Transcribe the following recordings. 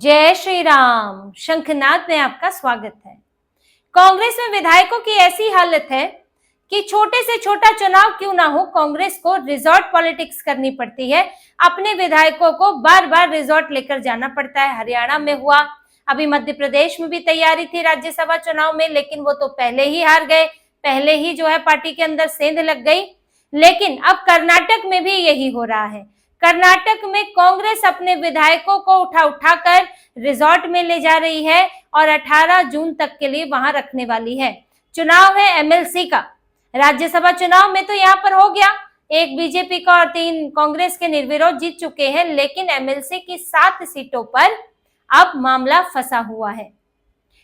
जय श्री राम। शंखनाद में आपका स्वागत है। कांग्रेस में विधायकों की ऐसी हालत है कि छोटे से छोटा चुनाव क्यों ना हो, कांग्रेस को रिजॉर्ट पॉलिटिक्स करनी पड़ती है। अपने विधायकों को बार बार रिजॉर्ट लेकर जाना पड़ता है। हरियाणा में हुआ, अभी मध्य प्रदेश में भी तैयारी थी राज्यसभा चुनाव में, लेकिन वो तो पहले ही हार गए, पहले ही जो है पार्टी के अंदर सेंध लग गई। लेकिन अब कर्नाटक में भी यही हो रहा है। कर्नाटक में कांग्रेस अपने विधायकों को उठाकर रिजॉर्ट में ले जा रही है और 18 जून तक के लिए वहां रखने वाली है। चुनाव है एमएलसी का। राज्यसभा चुनाव में तो यहाँ पर हो गया, एक बीजेपी का और 3 कांग्रेस के निर्विरोध जीत चुके हैं, लेकिन एमएलसी की 7 सीटों पर अब मामला फंसा हुआ है।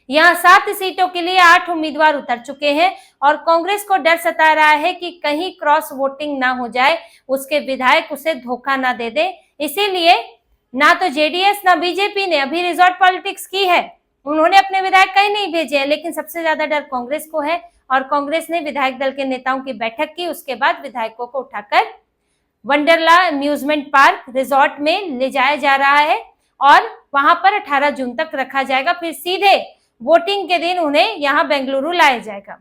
यहाँ 7 सीटों के लिए 8 उम्मीदवार उतर चुके हैं और कांग्रेस को डर सता रहा है कि कहीं क्रॉस वोटिंग ना हो जाए, उसके विधायक उसे धोखा ना दे दे। इसीलिए ना तो जेडीएस ना बीजेपी ने अभी रिजॉर्ट पॉलिटिक्स की है, उन्होंने अपने विधायक कहीं नहीं भेजे हैं, लेकिन सबसे ज्यादा डर कांग्रेस को है और कांग्रेस ने विधायक दल के नेताओं की बैठक की। उसके बाद विधायकों को उठाकर वंडरला अम्यूजमेंट पार्क रिजॉर्ट में ले जाया जा रहा है और वहां पर 18 जून तक रखा जाएगा। फिर सीधे वोटिंग के दिन उन्हें यहाँ बेंगलुरु लाया जाएगा।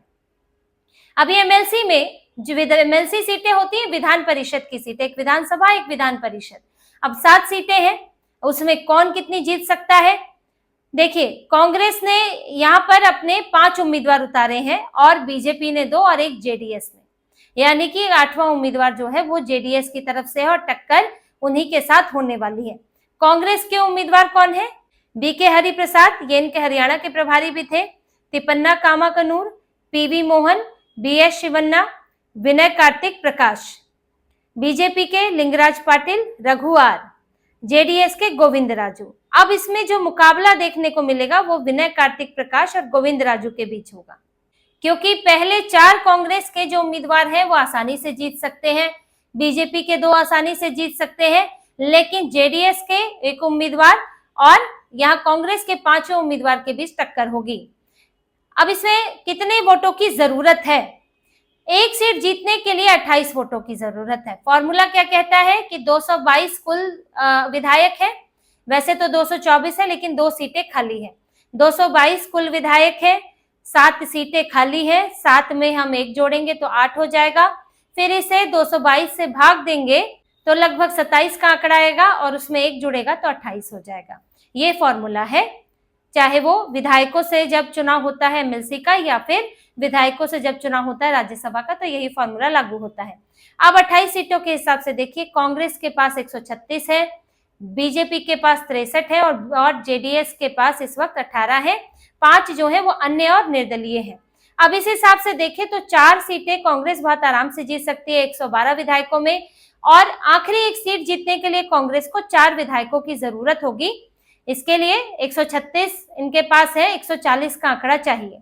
अभी एमएलसी में जो एमएलसी सीटें होती है, विधान परिषद की सीटें, एक विधानसभा एक विधान परिषद, अब 7 सीटें हैं। उसमें कौन कितनी जीत सकता है? देखिए, कांग्रेस ने यहाँ पर अपने 5 उम्मीदवार उतारे हैं और बीजेपी ने 2 और एक जेडीएस ने, यानी कि 8वां उम्मीदवार जो है वो जेडीएस की तरफ से है और टक्कर उन्हीं के साथ होने वाली है। कांग्रेस के उम्मीदवार कौन है? बीके हरिप्रसाद, ये इनके हरियाणा के प्रभारी भी थे, तिपन्ना कामाकनूर, पीवी मोहन, बीएस शिवन्ना, विनय कार्तिक प्रकाश। बीजेपी के लिंगराज पाटिल, रघु आर, जेडीएस के गोविंद राजू। अब इसमें जो मुकाबला देखने को मिलेगा वो विनय कार्तिक प्रकाश और गोविंद राजू के बीच होगा, क्योंकि पहले 4 कांग्रेस के जो उम्मीदवार हैं वो आसानी से जीत सकते हैं, बीजेपी के 2 आसानी से जीत सकते हैं, लेकिन जेडीएस के एक उम्मीदवार और यहाँ कांग्रेस के 5 उम्मीदवार के बीच टक्कर होगी। अब इसमें कितने वोटों की जरूरत है? एक सीट जीतने के लिए 28 वोटों की जरूरत है। फॉर्मूला क्या कहता है कि 222 कुल विधायक है, वैसे तो 224 है, लेकिन 2 सीटें खाली है। 222 कुल विधायक है, 7 सीटें खाली है, 7 में हम 1 जोड़ेंगे तो 8 हो जाएगा, फिर इसे 222 से भाग देंगे तो लगभग 27 का आंकड़ा आएगा और उसमें 1 जुड़ेगा तो 28 हो जाएगा। ये फॉर्मूला है, चाहे वो विधायकों से जब चुनाव होता है एमएलसी का या फिर विधायकों से जब चुनाव होता है राज्यसभा का, तो यही फॉर्मूला लागू होता है। अब 28 सीटों के हिसाब से देखिए, कांग्रेस के पास 136 है, बीजेपी के पास 63 है और जेडीएस के पास इस वक्त 18 है। 5 जो है वो अन्य और निर्दलीय है। अब इस हिसाब से देखें तो 4 सीटें कांग्रेस बहुत आराम से जीत सकती है 112 विधायकों में, और आखिरी एक सीट जीतने के लिए कांग्रेस को 4 विधायकों की जरूरत होगी। इसके लिए 136 इनके पास है, 140 का आंकड़ा चाहिए।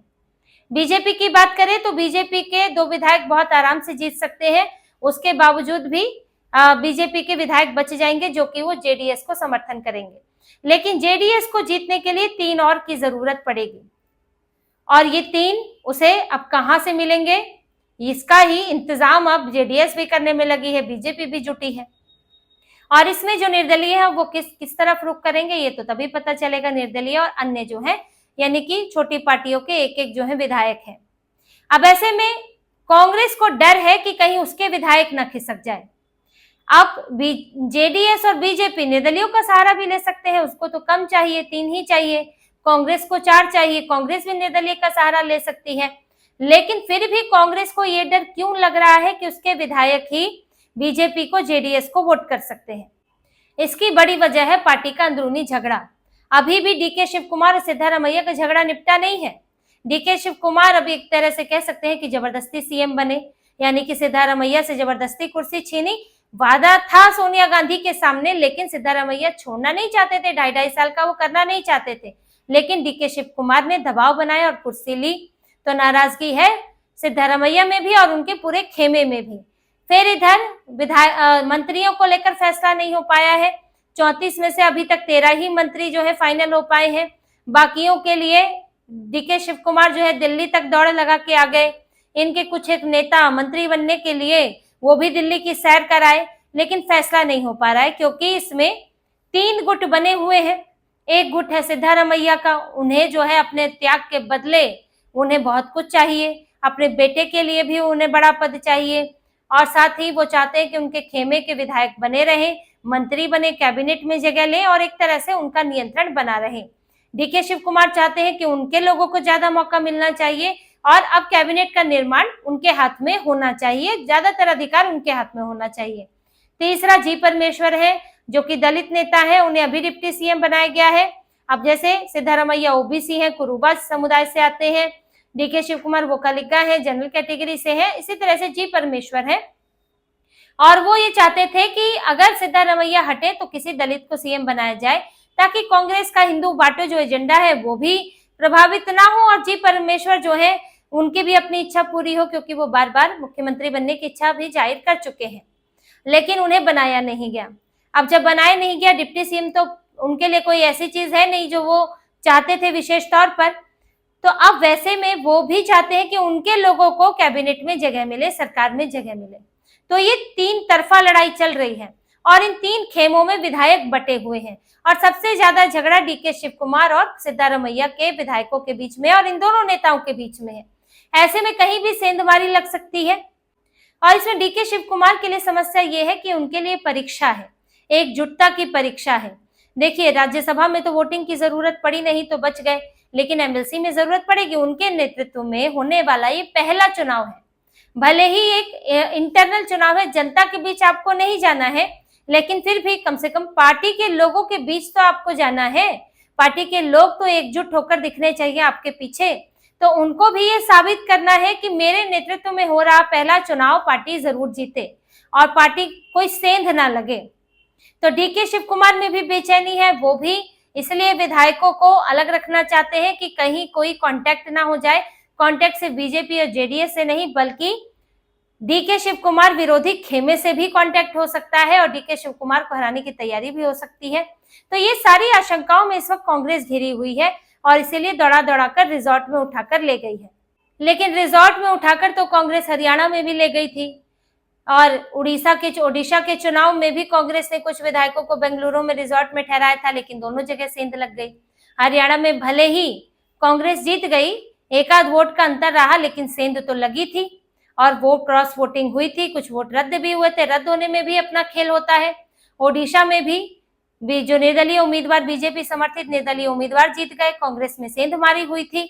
बीजेपी की बात करें तो बीजेपी के 2 विधायक बहुत आराम से जीत सकते हैं, उसके बावजूद भी बीजेपी के विधायक बच जाएंगे जो कि वो जेडीएस को समर्थन करेंगे, लेकिन जेडीएस को जीतने के लिए 3 और की जरूरत पड़ेगी और ये 3 उसे अब कहां से मिलेंगे, इसका ही इंतजाम अब जेडीएस भी करने में लगी है, बीजेपी भी जुटी है। और इसमें जो निर्दलीय है वो किस तरफ रुख करेंगे ये तो तभी पता चलेगा, निर्दलीय और अन्य जो है, यानी कि छोटी पार्टियों के एक जो है विधायक हैं। अब ऐसे में कांग्रेस को डर है कि कहीं उसके विधायक न खिसक जाए। अब जेडीएस और बीजेपी निर्दलीयों का सहारा भी ले सकते हैं, उसको तो कम चाहिए, 3 ही चाहिए, कांग्रेस को 4 चाहिए, कांग्रेस भी निर्दलीय का सहारा ले सकती है। लेकिन फिर भी कांग्रेस को ये डर क्यों लग रहा है कि उसके विधायक ही बीजेपी को, जेडीएस को वोट कर सकते हैं? इसकी बड़ी वजह है पार्टी का अंदरूनी झगड़ा। अभी भी डीके शिव कुमार और सिद्धारमैया का झगड़ा निपटा नहीं है। डीके शिव कुमार अभी एक तरह से कह सकते हैं कि जबरदस्ती सीएम बने, यानी कि सिद्धारमैया से जबरदस्ती कुर्सी छीनी। वादा था सोनिया गांधी के सामने, लेकिन सिद्धारमैया छोड़ना नहीं चाहते थे, 2.5 साल का वो करना नहीं चाहते थे, लेकिन डीके शिव कुमार ने दबाव बनाया और कुर्सी ली। तो नाराजगी है सिद्धारमैया में भी और उनके पूरे खेमे में भी। फिर इधर मंत्रियों को लेकर फैसला नहीं हो पाया है, 34 में से अभी तक 13 ही मंत्री जो है फाइनल हो पाए हैं। बाकियों के लिए डीके शिव कुमार जो है दिल्ली तक दौड़ लगा के आ गए, इनके कुछ एक नेता मंत्री बनने के लिए वो भी दिल्ली की सैर कराए, लेकिन फैसला नहीं हो पा रहा है क्योंकि इसमें 3 गुट बने हुए हैं। एक गुट है सिद्धारमैया का, उन्हें जो है अपने त्याग के बदले उन्हें बहुत कुछ चाहिए, अपने बेटे के लिए भी उन्हें बड़ा पद चाहिए और साथ ही वो चाहते हैं कि उनके खेमे के विधायक बने रहें, मंत्री बने, कैबिनेट में जगह लें और एक तरह से उनका नियंत्रण बना रहे। डीके शिव कुमार चाहते हैं कि उनके लोगों को ज्यादा मौका मिलना चाहिए और अब कैबिनेट का निर्माण उनके हाथ में होना चाहिए, ज्यादातर अधिकार उनके हाथ में होना चाहिए। तीसरा जी परमेश्वर है, जो कि दलित नेता है, उन्हें अभी डिप्टी सीएम बनाया गया है। अब जैसे सिद्धारमैया ओबीसी है, कुरुबा समुदाय से आते हैं, डीके शिव कुमार वोकालिका है, जनरल कैटेगरी से है, इसी तरह से जी परमेश्वर है और वो ये चाहते थे कि अगर सिद्धारमैया हटे तो किसी दलित को सीएम बनाया जाए ताकि कांग्रेस का हिंदू बांटो जो एजेंडा है वो भी प्रभावित ना हो और जी परमेश्वर जो है उनकी भी अपनी इच्छा पूरी हो, क्योंकि वो बार बार मुख्यमंत्री बनने की इच्छा भी जाहिर कर चुके हैं, लेकिन उन्हें बनाया नहीं गया। अब जब बनाया नहीं गया डिप्टी सीएम, तो उनके लिए कोई ऐसी चीज है नहीं जो वो चाहते थे विशेष तौर पर, तो अब वैसे में वो भी चाहते हैं कि उनके लोगों को कैबिनेट में जगह मिले, सरकार में जगह मिले। तो ये तीन तरफा लड़ाई चल रही है और इन तीन खेमों में विधायक बटे हुए हैं और सबसे ज्यादा झगड़ा डीके शिव कुमार और सिद्धारमैया के विधायकों के बीच में और इन दोनों नेताओं के बीच में है। ऐसे में कहीं भी सेंधमारी लग सकती है और इसमें डीके शिव कुमार के लिए समस्या ये है कि उनके लिए परीक्षा है, एकजुटता की परीक्षा है। देखिए, राज्यसभा में तो वोटिंग की जरूरत पड़ी नहीं तो बच गए, लेकिन एमएलसी में जरूरत पड़ेगी। उनके नेतृत्व में होने वाला ये पहला चुनाव है, भले ही एक इंटरनल चुनाव है, जनता के बीच आपको नहीं जाना है, लेकिन फिर भी कम से कम पार्टी के लोगों के बीच तो आपको जाना है। पार्टी के लोग तो एकजुट होकर दिखने चाहिए आपके पीछे, तो उनको भी ये साबित करना है कि मेरे नेतृत्व में हो रहा पहला चुनाव पार्टी जरूर जीते और पार्टी कोई सेंध ना लगे। तो डीके शिव कुमार में भी बेचैनी है, वो भी इसलिए विधायकों को अलग रखना चाहते हैं कि कहीं कोई कांटेक्ट ना हो जाए। कांटेक्ट सिर्फ बीजेपी और जेडीएस से नहीं, बल्कि डीके शिव कुमार विरोधी खेमे से भी कांटेक्ट हो सकता है और डीके शिव कुमार को हराने की तैयारी भी हो सकती है। तो ये सारी आशंकाओं में इस वक्त कांग्रेस घिरी हुई है और इसीलिए दौड़ा दौड़ा कर रिजॉर्ट में उठाकर ले गई है। लेकिन रिजॉर्ट में उठाकर तो कांग्रेस हरियाणा में भी ले गई थी और ओडिशा के चुनाव में भी कांग्रेस ने कुछ विधायकों को बेंगलुरु में रिजॉर्ट में ठहराया था, लेकिन दोनों जगह सेंध लग गई। हरियाणा में भले ही कांग्रेस जीत गई, एक आध वोट का अंतर रहा, लेकिन सेंध तो लगी थी और वो क्रॉस वोटिंग हुई थी, कुछ वोट रद्द भी हुए थे। रद्द होने में भी अपना खेल होता है। ओडिशा में भी जो निर्दलीय उम्मीदवार, बीजेपी समर्थित निर्दलीय उम्मीदवार जीत गए, कांग्रेस में सेंध मारी हुई थी।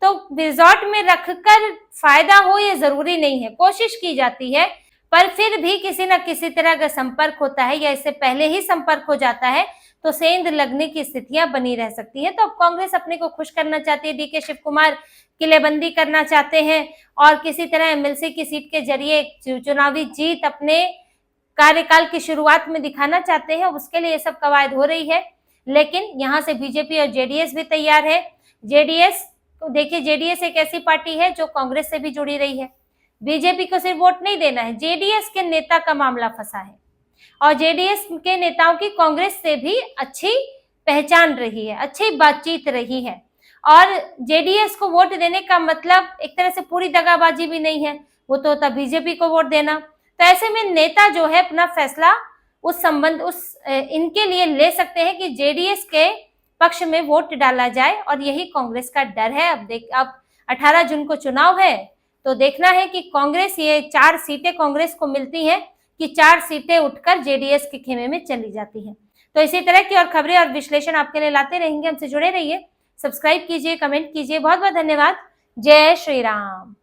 तो रिजॉर्ट में रखकर फायदा हो ये जरूरी नहीं है, कोशिश की जाती है, पर फिर भी किसी न किसी तरह का संपर्क होता है या इससे पहले ही संपर्क हो जाता है तो सेंध लगने की स्थितियां बनी रह सकती है। तो अब कांग्रेस अपने को खुश करना चाहती है, डीके शिव कुमार किलेबंदी करना चाहते हैं और किसी तरह एमएलसी की सीट के जरिए चुनावी जीत अपने कार्यकाल की शुरुआत में दिखाना चाहते हैं। उसके लिए ये सब कवायद हो रही है, लेकिन यहाँ से बीजेपी और जेडीएस भी तैयार है। जेडीएस देखिए, जेडीएस एक ऐसी पार्टी है जो कांग्रेस से भी जुड़ी रही है। बीजेपी को सिर्फ वोट नहीं देना है, जेडीएस के नेता का मामला फंसा है और जेडीएस के नेताओं की कांग्रेस से भी अच्छी पहचान रही है, अच्छी बातचीत रही है और जेडीएस को वोट देने का मतलब एक तरह से पूरी दगाबाजी भी नहीं है, वो तो होता बीजेपी को वोट देना। तो ऐसे में नेता जो है अपना फैसला इनके लिए ले सकते हैं कि जेडीएस के पक्ष में वोट डाला जाए और यही कांग्रेस का डर है। अब 18 जून को चुनाव है तो देखना है कि कांग्रेस, ये 4 सीटें कांग्रेस को मिलती हैं कि 4 सीटें उठकर जेडीएस के खेमे में चली जाती हैं। तो इसी तरह की और खबरें और विश्लेषण आपके लिए लाते रहेंगे, हमसे जुड़े रहिए, सब्सक्राइब कीजिए, कमेंट कीजिए। बहुत बहुत धन्यवाद। जय श्री राम।